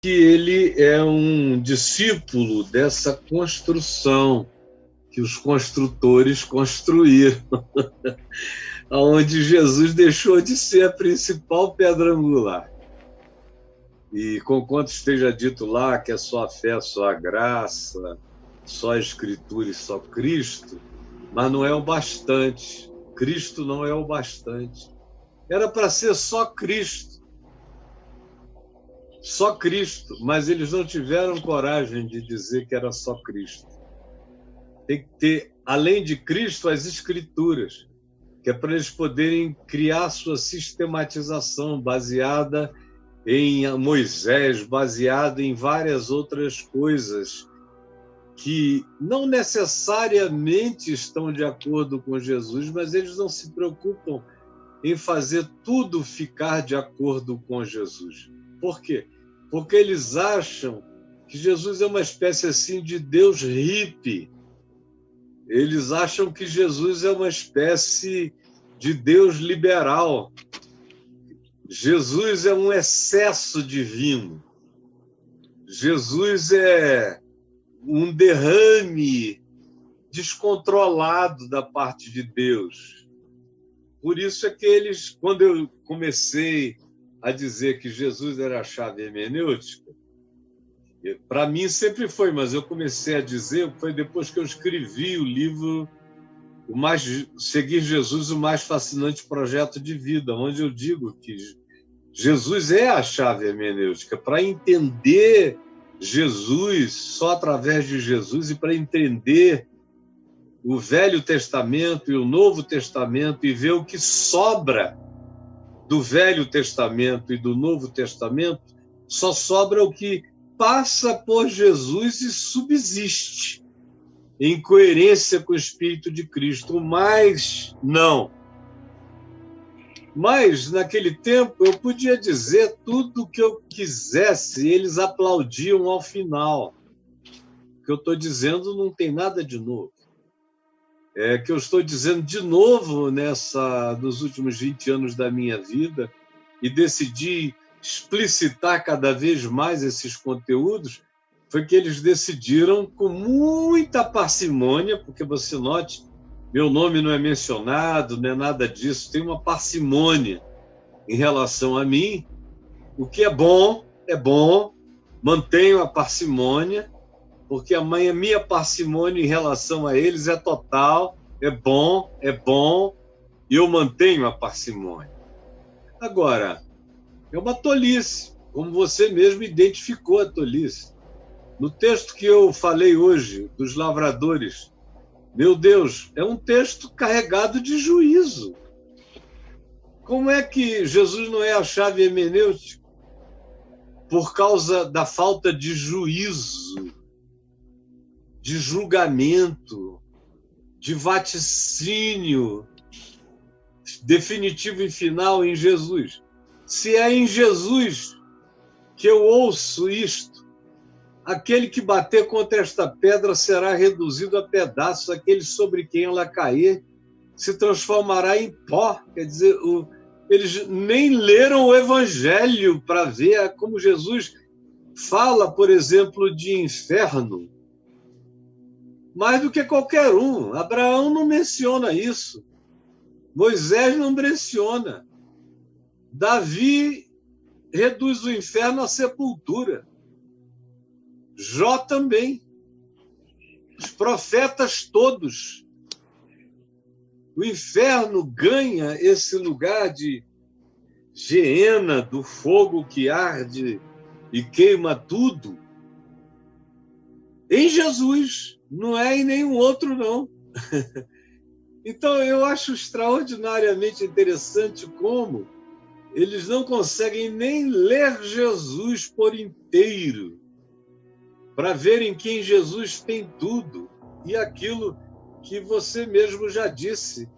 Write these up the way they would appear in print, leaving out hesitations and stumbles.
que ele é um discípulo dessa construção que os construtores construíram, onde Jesus deixou de ser a principal pedra angular. E conquanto esteja dito lá que é só a fé, só a graça, só a Escritura e só Cristo, mas não é o bastante. Cristo não é o bastante. Era para ser só Cristo. Só Cristo, mas eles não tiveram coragem de dizer que era só Cristo. Tem que ter, além de Cristo, as Escrituras, que é para eles poderem criar sua sistematização baseada em Moisés, baseada em várias outras coisas que não necessariamente estão de acordo com Jesus, mas eles não se preocupam em fazer tudo ficar de acordo com Jesus. Por quê? Porque eles acham que Jesus é uma espécie assim de Deus hippie. Eles acham que Jesus é uma espécie de Deus liberal. Jesus é um excesso divino. Jesus é um derrame descontrolado da parte de Deus. Por isso é que eles, quando eu comecei a dizer que Jesus era a chave hermenêutica, para mim sempre foi, mas eu comecei a dizer, foi depois que eu escrevi o livro Seguir Jesus, o mais fascinante projeto de vida, onde eu digo que Jesus é a chave hermenêutica. Para entender Jesus, só através de Jesus, e para entender o Velho Testamento e o Novo Testamento e ver o que sobra do Velho Testamento e do Novo Testamento, só sobra o que passa por Jesus e subsiste em coerência com o Espírito de Cristo, mas não. Mas, naquele tempo, eu podia dizer tudo o que eu quisesse, e eles aplaudiam ao final. O que eu estou dizendo não tem nada de novo. É que eu estou dizendo de novo nos últimos 20 anos da minha vida, e decidi explicitar cada vez mais esses conteúdos, foi que eles decidiram, com muita parcimônia, porque você note, meu nome não é mencionado, não é nada disso, tem uma parcimônia em relação a mim. O que é bom, mantenho a parcimônia, porque a minha parcimônia em relação a eles é total, é bom, e eu mantenho a parcimônia. Agora, é uma tolice, como você mesmo identificou a tolice. No texto que eu falei hoje, dos lavradores, meu Deus, é um texto carregado de juízo. Como é que Jesus não é a chave hermenêutica? Por causa da falta de juízo, de julgamento, de vaticínio definitivo e final em Jesus. Se é em Jesus que eu ouço isto, aquele que bater contra esta pedra será reduzido a pedaços, aquele sobre quem ela cair se transformará em pó. Quer dizer, eles nem leram o Evangelho para ver como Jesus fala, por exemplo, de inferno, mais do que qualquer um. Abraão não menciona isso. Moisés não menciona. Davi reduz o inferno à sepultura. Jó também. Os profetas todos. O inferno ganha esse lugar de geena, do fogo que arde e queima tudo, em Jesus, não é em nenhum outro, não. Então, eu acho extraordinariamente interessante como eles não conseguem nem ler Jesus por inteiro, para verem que em Jesus tem tudo, e aquilo que você mesmo já disse,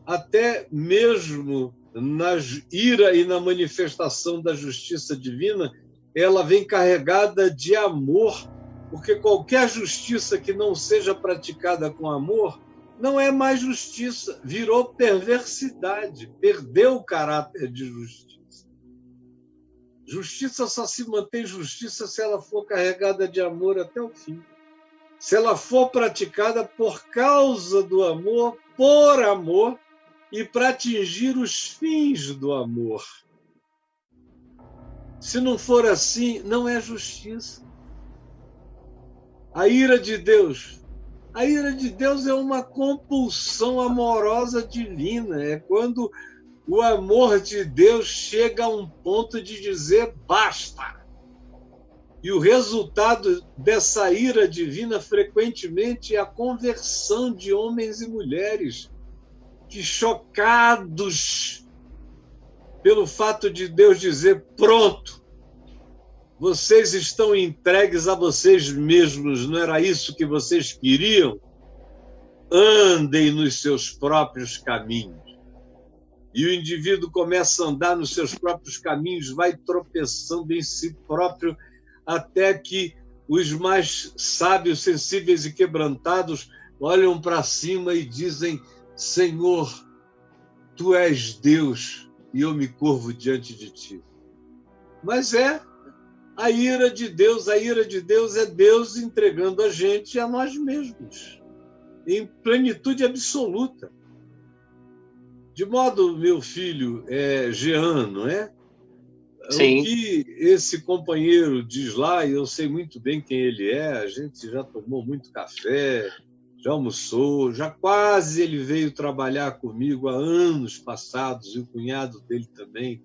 até mesmo na ira e na manifestação da justiça divina, ela vem carregada de amor, porque qualquer justiça que não seja praticada com amor não é mais justiça, virou perversidade, perdeu o caráter de justiça. Justiça só se mantém justiça se ela for carregada de amor até o fim. Se ela for praticada por causa do amor, por amor e para atingir os fins do amor. Se não for assim, não é justiça. A ira de Deus é uma compulsão amorosa divina. É quando o amor de Deus chega a um ponto de dizer basta. E o resultado dessa ira divina, frequentemente, é a conversão de homens e mulheres que, chocados pelo fato de Deus dizer pronto, vocês estão entregues a vocês mesmos, não era isso que vocês queriam? Andem nos seus próprios caminhos. E o indivíduo começa a andar nos seus próprios caminhos, vai tropeçando em si próprio, até que os mais sábios, sensíveis e quebrantados olham para cima e dizem: Senhor, Tu és Deus e eu me curvo diante de Ti. Mas é a ira de Deus é Deus entregando a gente a nós mesmos, em plenitude absoluta. De modo, meu filho, Jean, não é? Sim. O que esse companheiro diz lá, e eu sei muito bem quem ele é, a gente já tomou muito café, já almoçou, já quase ele veio trabalhar comigo há anos passados, e o cunhado dele também.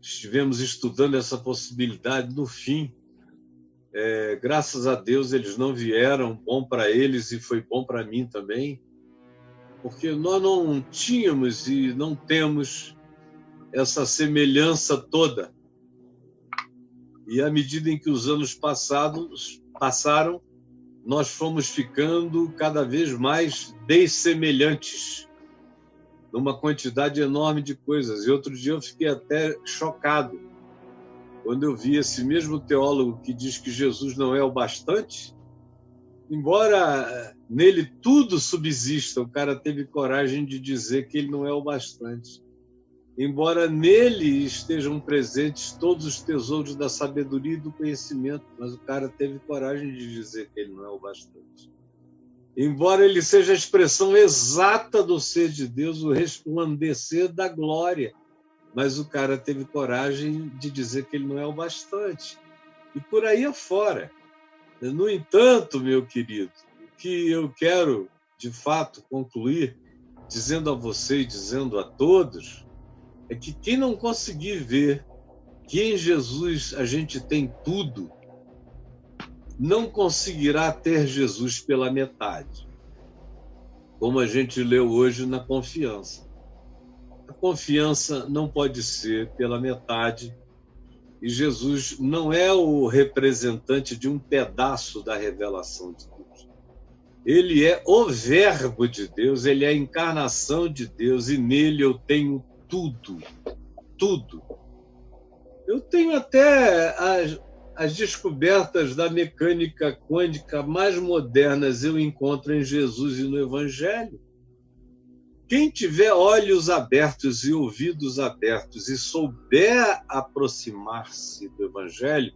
Estivemos estudando essa possibilidade. No fim, graças a Deus, eles não vieram, bom para eles e foi bom para mim também, porque nós não tínhamos e não temos essa semelhança toda. E à medida em que os anos passaram, nós fomos ficando cada vez mais dessemelhantes, numa quantidade enorme de coisas. E outro dia eu fiquei até chocado, quando eu vi esse mesmo teólogo que diz que Jesus não é o bastante, embora nele tudo subsista, o cara teve coragem de dizer que ele não é o bastante. Embora nele estejam presentes todos os tesouros da sabedoria e do conhecimento, mas o cara teve coragem de dizer que ele não é o bastante. Embora ele seja a expressão exata do ser de Deus, o resplandecer da glória, mas o cara teve coragem de dizer que ele não é o bastante. E por aí afora. No entanto, meu querido, o que eu quero, de fato, concluir, dizendo a você e dizendo a todos, é que quem não conseguir ver que em Jesus a gente tem tudo, não conseguirá ter Jesus pela metade. Como a gente leu hoje na confiança. A confiança não pode ser pela metade, e Jesus não é o representante de um pedaço da revelação de Deus. Ele é o Verbo de Deus, ele é a encarnação de Deus, e nele eu tenho tudo, tudo. Eu tenho até as descobertas da mecânica quântica mais modernas, eu encontro em Jesus e no Evangelho. Quem tiver olhos abertos e ouvidos abertos e souber aproximar-se do Evangelho,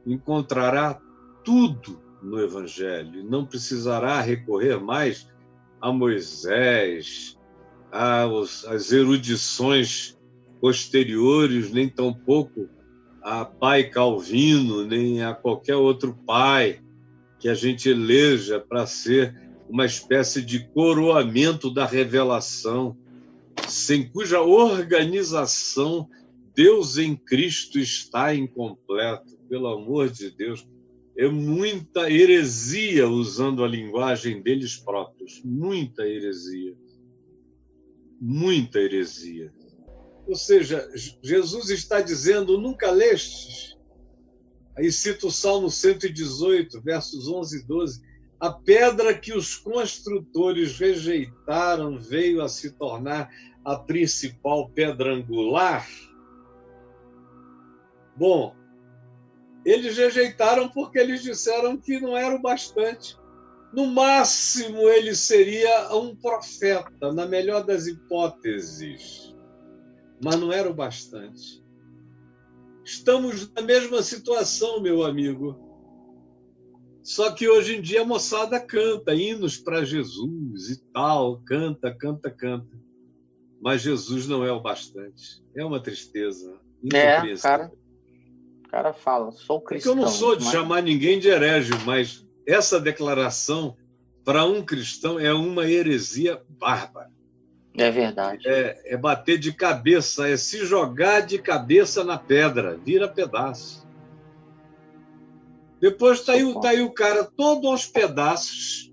encontrará tudo no Evangelho. Não precisará recorrer mais a Moisés, às erudições posteriores, nem tampouco a pai Calvino, nem a qualquer outro pai que a gente eleja para ser uma espécie de coroamento da revelação, sem cuja organização Deus em Cristo está incompleto. Pelo amor de Deus, é muita heresia, usando a linguagem deles próprios, muita heresia. Muita heresia. Ou seja, Jesus está dizendo, nunca lestes? Aí cito o Salmo 118, versos 11 e 12, a pedra que os construtores rejeitaram veio a se tornar a principal pedra angular. Bom, eles rejeitaram porque eles disseram que não era o bastante. No máximo, ele seria um profeta, na melhor das hipóteses, mas não era o bastante. Estamos na mesma situação, meu amigo. Só que hoje em dia a moçada canta hinos para Jesus e tal, canta, canta, canta. Mas Jesus não é o bastante. É uma tristeza incompreensível. O cara fala, sou cristão. Porque eu não sou de chamar ninguém de herege, mas essa declaração, para um cristão, é uma heresia bárbara. É verdade. É bater de cabeça, é se jogar de cabeça na pedra, vira pedaço. Depois tá aí o cara todo aos pedaços,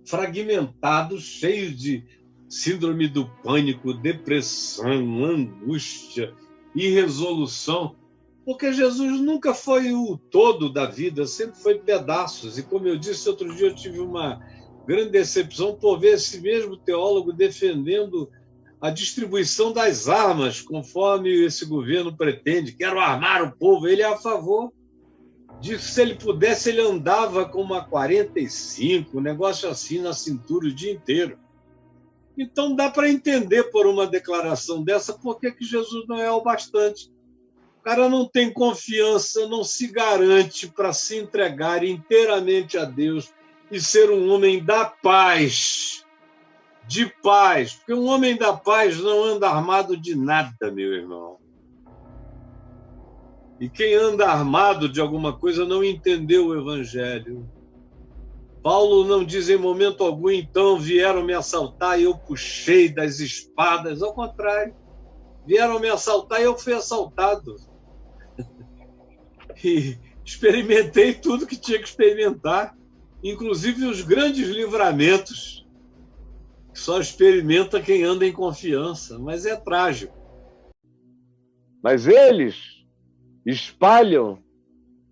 fragmentado, cheio de síndrome do pânico, depressão, angústia, irresolução, porque Jesus nunca foi o todo da vida, sempre foi pedaços. E como eu disse outro dia, eu tive uma grande decepção por ver esse mesmo teólogo defendendo a distribuição das armas, conforme esse governo pretende. Quero armar o povo. Ele é a favor disso. Se ele pudesse, ele andava com uma 45, um negócio assim na cintura o dia inteiro. Então dá para entender por uma declaração dessa por que Jesus não é o bastante. O cara não tem confiança, não se garante para se entregar inteiramente a Deus e ser um homem da paz, de paz. Porque um homem da paz não anda armado de nada, meu irmão. E quem anda armado de alguma coisa não entendeu o Evangelho. Paulo não diz em momento algum, então vieram me assaltar e eu puxei das espadas. Ao contrário, vieram me assaltar e eu fui assaltado. E experimentei tudo que tinha que experimentar, inclusive os grandes livramentos, que só experimenta quem anda em confiança, mas é trágico. Mas eles espalham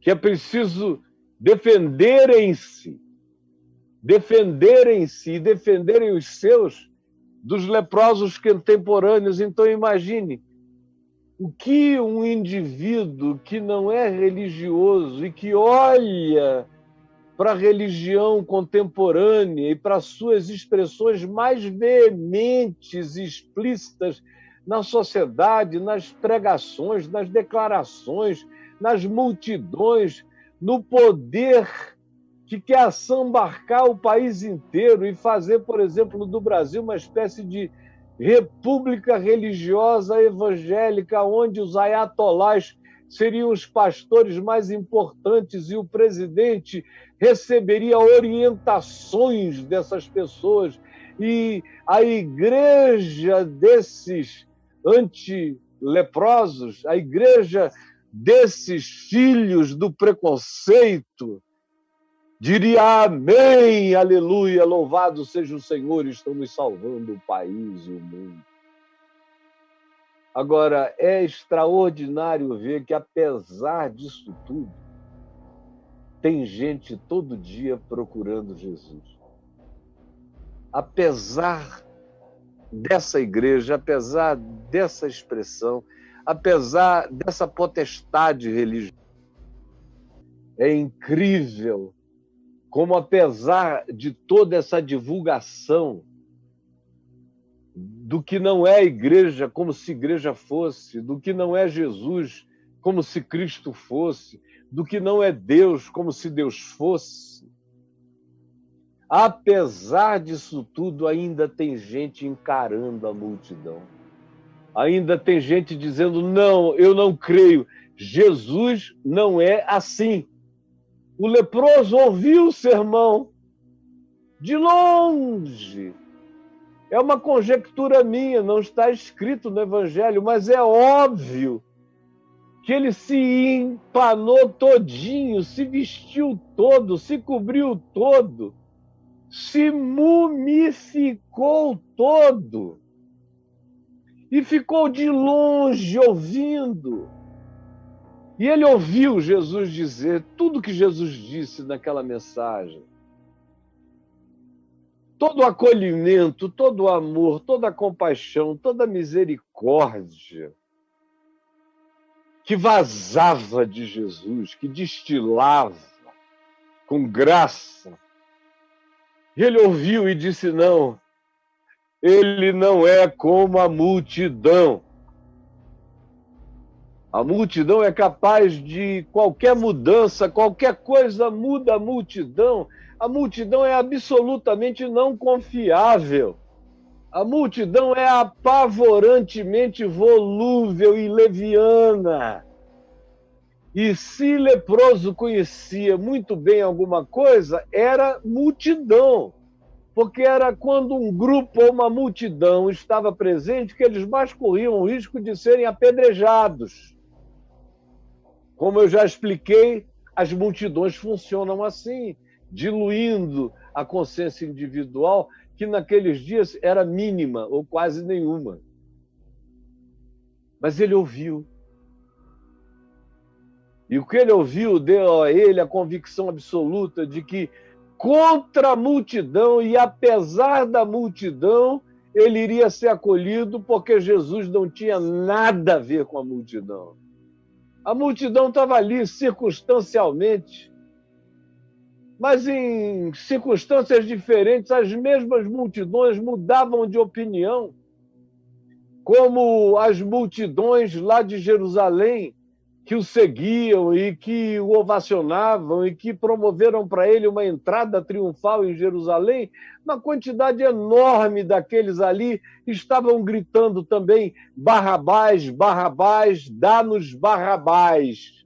que é preciso defenderem-se e defenderem os seus dos leprosos contemporâneos. Então imagine o que um indivíduo que não é religioso e que olha para a religião contemporânea e para suas expressões mais veementes e explícitas na sociedade, nas pregações, nas declarações, nas multidões, no poder que quer assambarcar o país inteiro e fazer, por exemplo, do Brasil uma espécie de república religiosa evangélica, onde os ayatolás seriam os pastores mais importantes e o presidente receberia orientações dessas pessoas, e a igreja desses anti-leprosos, a igreja desses filhos do preconceito, diria amém, aleluia, louvado seja o Senhor, estamos salvando o país e o mundo. Agora, é extraordinário ver que, apesar disso tudo, tem gente todo dia procurando Jesus. Apesar dessa igreja, apesar dessa expressão, apesar dessa potestade religiosa, é incrível como, apesar de toda essa divulgação do que não é igreja como se igreja fosse, do que não é Jesus como se Cristo fosse, do que não é Deus como se Deus fosse, apesar disso tudo, ainda tem gente encarando a multidão. Ainda tem gente dizendo, não, eu não creio. Jesus não é assim. O leproso ouviu o sermão de longe. É uma conjectura minha, não está escrito no Evangelho, mas é óbvio que ele se empanou todinho, se vestiu todo, se cobriu todo, se mumificou todo e ficou de longe ouvindo. E ele ouviu Jesus dizer tudo que Jesus disse naquela mensagem. Todo o acolhimento, todo o amor, toda a compaixão, toda a misericórdia que vazava de Jesus, que destilava com graça. Ele ouviu e disse, não, ele não é como a multidão. A multidão é capaz de qualquer mudança, qualquer coisa muda a multidão. A multidão é absolutamente não confiável. A multidão é apavorantemente volúvel e leviana. E se leproso conhecia muito bem alguma coisa, era multidão. Porque era quando um grupo ou uma multidão estava presente que eles mais corriam o risco de serem apedrejados. Como eu já expliquei, as multidões funcionam assim, diluindo a consciência individual, que naqueles dias era mínima ou quase nenhuma. Mas ele ouviu. E o que ele ouviu deu a ele a convicção absoluta de que, contra a multidão e apesar da multidão, ele iria ser acolhido, porque Jesus não tinha nada a ver com a multidão. A multidão estava ali circunstancialmente, mas em circunstâncias diferentes, as mesmas multidões mudavam de opinião, como as multidões lá de Jerusalém, que o seguiam e que o ovacionavam e que promoveram para ele uma entrada triunfal em Jerusalém. Uma quantidade enorme daqueles ali estavam gritando também: Barrabás, Barrabás, dá-nos Barrabás.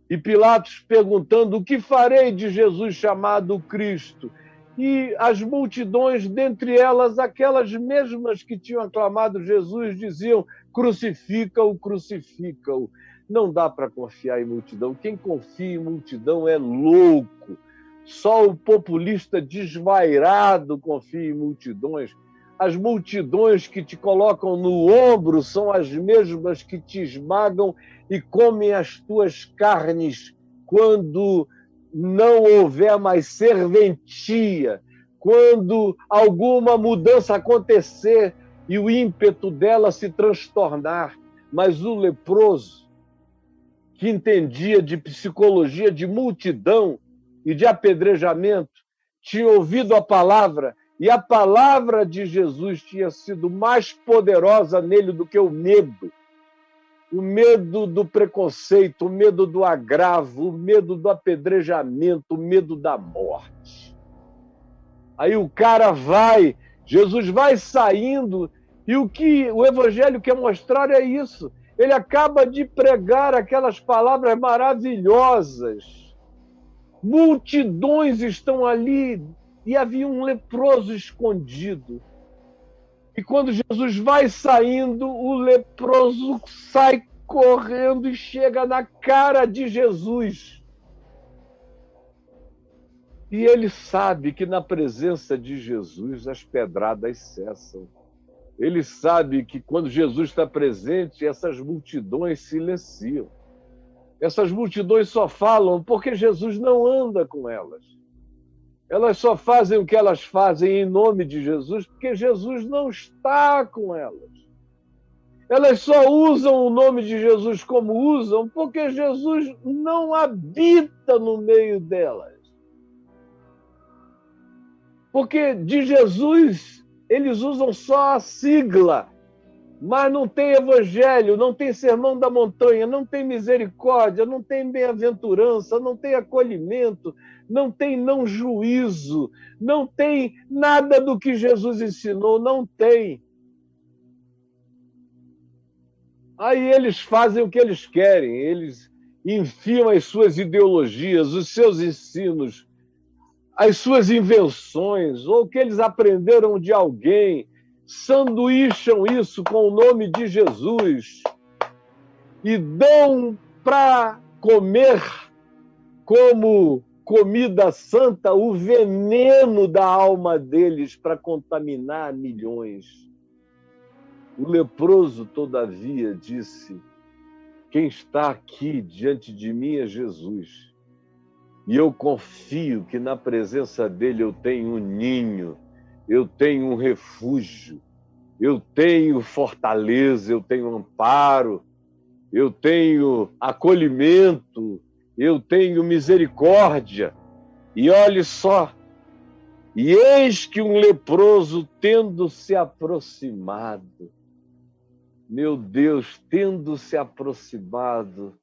E Pilatos perguntando: o que farei de Jesus chamado Cristo? E as multidões, dentre elas aquelas mesmas que tinham aclamado Jesus, diziam: crucifica-o, crucifica-o. Não dá para confiar em multidão. Quem confia em multidão é louco. Só o populista desvairado confia em multidões. As multidões que te colocam no ombro são as mesmas que te esmagam e comem as tuas carnes quando não houver mais serventia, quando alguma mudança acontecer e o ímpeto dela se transtornar. Mas o leproso, que entendia de psicologia de multidão e de apedrejamento, tinha ouvido a palavra, e a palavra de Jesus tinha sido mais poderosa nele do que o medo. O medo do preconceito, o medo do agravo, o medo do apedrejamento, o medo da morte. Aí o cara vai, Jesus vai saindo, e o que o Evangelho quer mostrar é isso. Ele acaba de pregar aquelas palavras maravilhosas. Multidões estão ali e havia um leproso escondido. E quando Jesus vai saindo, o leproso sai correndo e chega na cara de Jesus. E ele sabe que na presença de Jesus as pedradas cessam. Ele sabe que quando Jesus está presente, essas multidões silenciam. Essas multidões só falam porque Jesus não anda com elas. Elas só fazem o que elas fazem em nome de Jesus porque Jesus não está com elas. Elas só usam o nome de Jesus como usam porque Jesus não habita no meio delas. Porque de Jesus eles usam só a sigla, mas não tem evangelho, não tem sermão da montanha, não tem misericórdia, não tem bem-aventurança, não tem acolhimento, não tem não juízo, não tem nada do que Jesus ensinou, não tem. Aí eles fazem o que eles querem, eles enfiam as suas ideologias, os seus ensinos, as suas invenções, ou o que eles aprenderam de alguém, sanduícham isso com o nome de Jesus e dão para comer como comida santa o veneno da alma deles para contaminar milhões. O leproso, todavia, disse: quem está aqui diante de mim é Jesus. E eu confio que na presença dele eu tenho um ninho, eu tenho um refúgio, eu tenho fortaleza, eu tenho amparo, eu tenho acolhimento, eu tenho misericórdia. E olhe só, e eis que um leproso, tendo se aproximado, meu Deus, tendo se aproximado,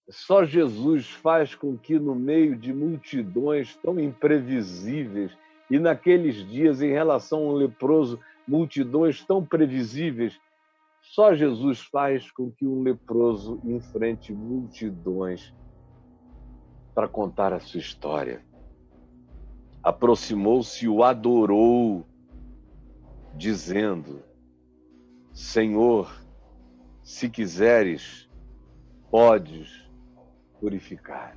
só Jesus faz com que no meio de multidões tão imprevisíveis, e naqueles dias, em relação ao leproso, multidões tão previsíveis, só Jesus faz com que um leproso enfrente multidões para contar a sua história. Aproximou-se e o adorou, dizendo: Senhor, se quiseres, podes purificar.